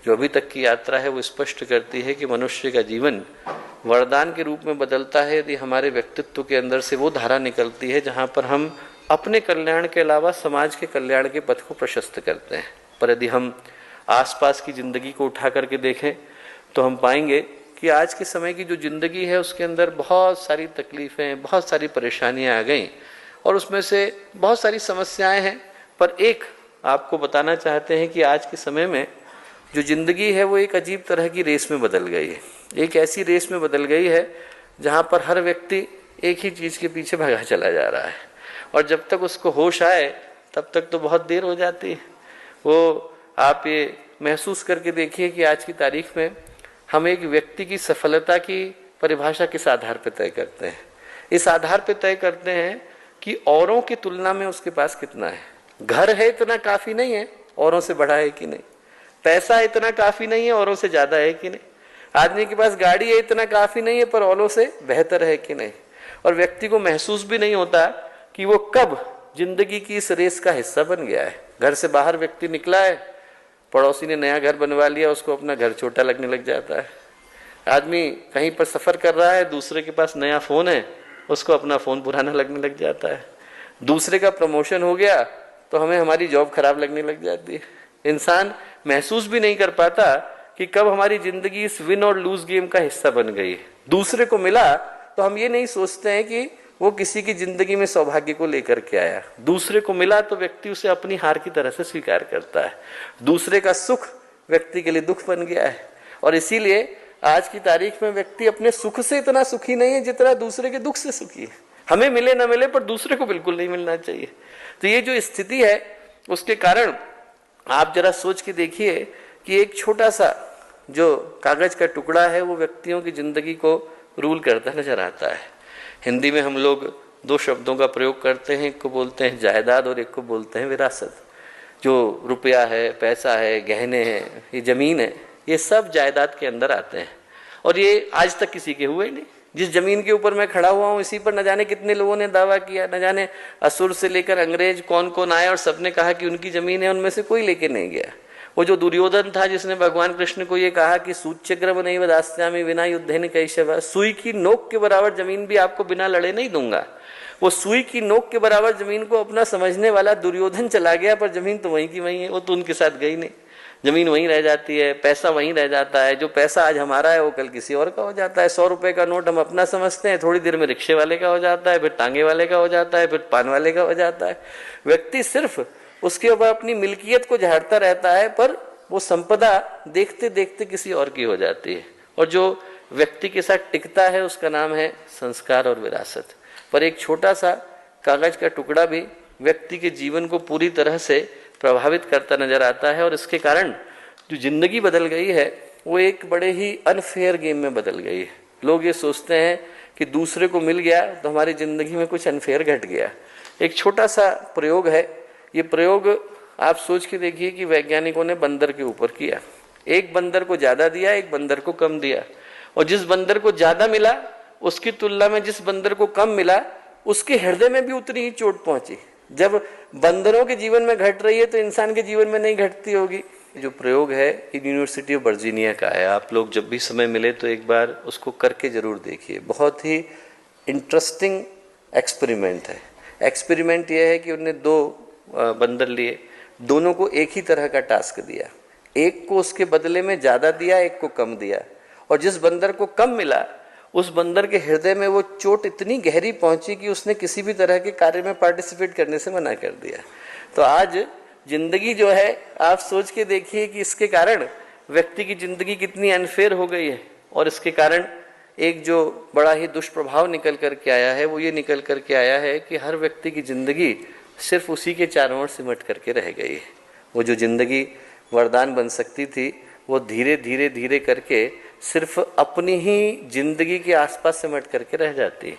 जो अभी तक की यात्रा है वो स्पष्ट करती है कि मनुष्य का जीवन वरदान के रूप में बदलता है यदि हमारे व्यक्तित्व के अंदर से वो धारा निकलती है जहाँ पर हम अपने कल्याण के अलावा समाज के कल्याण के पथ को प्रशस्त करते हैं। पर यदि हम आसपास की जिंदगी को उठा करके देखें तो हम पाएंगे कि आज के समय की जो जिंदगी है उसके अंदर बहुत सारी तकलीफें, बहुत सारी परेशानियां आ गई और उसमें से बहुत सारी समस्याएं हैं। पर एक आपको बताना चाहते हैं कि आज के समय में जो जिंदगी है वो एक अजीब तरह की रेस में बदल गई है। एक ऐसी रेस में बदल गई है जहाँ पर हर व्यक्ति एक ही चीज के पीछे भागा चला जा रहा है और जब तक उसको होश आए तब तक तो बहुत देर हो जाती है। वो आप ये महसूस करके देखिए कि आज की तारीख में हम एक व्यक्ति की सफलता की परिभाषा किस आधार पर तय करते हैं। इस आधार पर तय करते हैं कि औरों की तुलना में उसके पास कितना है। घर है इतना काफी नहीं है, औरों से बड़ा है कि नहीं। पैसा इतना काफी नहीं है, औरों से ज्यादा है कि नहीं। आदमी के पास गाड़ी है इतना काफी नहीं है, पर औरों से बेहतर है कि नहीं। और व्यक्ति को महसूस भी नहीं होता कि वो कब जिंदगी की इस रेस का हिस्सा बन गया है। घर से बाहर व्यक्ति निकला है, पड़ोसी ने नया घर बनवा लिया, उसको अपना घर छोटा लगने लग जाता है। आदमी कहीं पर सफर कर रहा है, दूसरे के पास नया फोन है, उसको अपना फोन पुराना लगने लग जाता है। दूसरे का प्रमोशन हो गया तो हमें हमारी जॉब खराब लगने लग जाती है। इंसान महसूस भी नहीं कर पाता कि कब हमारी जिंदगी इस विन और लूज गेम का हिस्सा बन गई है। दूसरे को मिला तो हम ये नहीं सोचते हैं कि वो किसी की जिंदगी में सौभाग्य को लेकर के आया। दूसरे को मिला तो व्यक्ति उसे अपनी हार की तरह से स्वीकार करता है। दूसरे का सुख व्यक्ति के लिए दुख बन गया है और इसीलिए आज की तारीख में व्यक्ति अपने सुख से इतना सुखी नहीं है जितना दूसरे के दुख से सुखी है। हमें मिले ना मिले पर दूसरे को बिल्कुल नहीं मिलना चाहिए। तो ये जो स्थिति है उसके कारण आप जरा सोच के देखिए कि एक छोटा सा जो कागज का टुकड़ा है वो व्यक्तियों की जिंदगी को रूल करता नजर आता है। हिंदी में हम लोग दो शब्दों का प्रयोग करते हैं, एक को बोलते हैं जायदाद और एक को बोलते हैं विरासत। जो रुपया है, पैसा है, गहने हैं, ये जमीन है, ये सब जायदाद के अंदर आते हैं और ये आज तक किसी के हुए नहीं। जिस जमीन के ऊपर मैं खड़ा हुआ हूँ इसी पर न जाने कितने लोगों ने दावा किया, न जाने असुर से लेकर अंग्रेज कौन कौन आए और सबने कहा कि उनकी जमीन है, उनमें से कोई लेके नहीं गया। वो जो दुर्योधन था जिसने भगवान कृष्ण को ये कहा कि सूच्यग्रम नहीं वदास्यामि विना युद्धेन कैशव, सुई की नोक के बराबर जमीन भी आपको बिना लड़े नहीं दूंगा। वो सुई की नोक के बराबर जमीन को अपना समझने वाला दुर्योधन चला गया, पर जमीन तो वहीं की वहीं है, वो तो उनके साथ गई नहीं। जमीन वहीं रह जाती है, पैसा वहीं रह जाता है। जो पैसा आज हमारा है वो कल किसी और का हो जाता है। 100 रुपए का नोट हम अपना समझते हैं, थोड़ी देर में रिक्शे वाले का हो जाता है, फिर टांगे वाले का हो जाता है, फिर पान वाले का हो जाता है। व्यक्ति सिर्फ उसके ऊपर अपनी मिल्कियत को झाड़ता रहता है, पर वो संपदा देखते देखते किसी और की हो जाती है। और जो व्यक्ति के साथ टिकता है उसका नाम है संस्कार और विरासत। पर एक छोटा सा कागज का टुकड़ा भी व्यक्ति के जीवन को पूरी तरह से प्रभावित करता नजर आता है और इसके कारण जो जिंदगी बदल गई है वो एक बड़े ही अनफेयर गेम में बदल गई है। लोग ये सोचते हैं कि दूसरे को मिल गया तो हमारी जिंदगी में कुछ अनफेयर घट गया। एक छोटा सा प्रयोग है, ये प्रयोग आप सोच के देखिए कि वैज्ञानिकों ने बंदर के ऊपर किया। एक बंदर को ज्यादा दिया, एक बंदर को कम दिया, और जिस बंदर को ज्यादा मिला उसकी तुलना में जिस बंदर को कम मिला उसके हृदय में भी उतनी ही चोट पहुंची। जब बंदरों के जीवन में घट रही है तो इंसान के जीवन में नहीं घटती होगी। जो प्रयोग है यूनिवर्सिटी ऑफ वर्जीनिया का है, आप लोग जब भी समय मिले तो एक बार उसको करके जरूर देखिए। बहुत ही इंटरेस्टिंग एक्सपेरिमेंट है। एक्सपेरिमेंट यह है कि उन्होंने 2 बंदर लिए, दोनों को एक ही तरह का टास्क दिया। एक को उसके बदले में ज्यादा दिया, एक को कम दिया, और जिस बंदर को कम मिला उस बंदर के हृदय में वो चोट इतनी गहरी पहुंची कि उसने किसी भी तरह के कार्य में पार्टिसिपेट करने से मना कर दिया। तो आज जिंदगी जो है आप सोच के देखिए कि इसके कारण व्यक्ति की जिंदगी कितनी अनफेयर हो गई है। और इसके कारण एक जो बड़ा ही दुष्प्रभाव निकल करके आया है वो ये निकल करके आया है कि हर व्यक्ति की जिंदगी सिर्फ उसी के चारों ओर सिमट करके रह गई है। वो जो जिंदगी वरदान बन सकती थी वो धीरे धीरे धीरे करके सिर्फ अपनी ही जिंदगी के आसपास सिमट करके रह जाती है।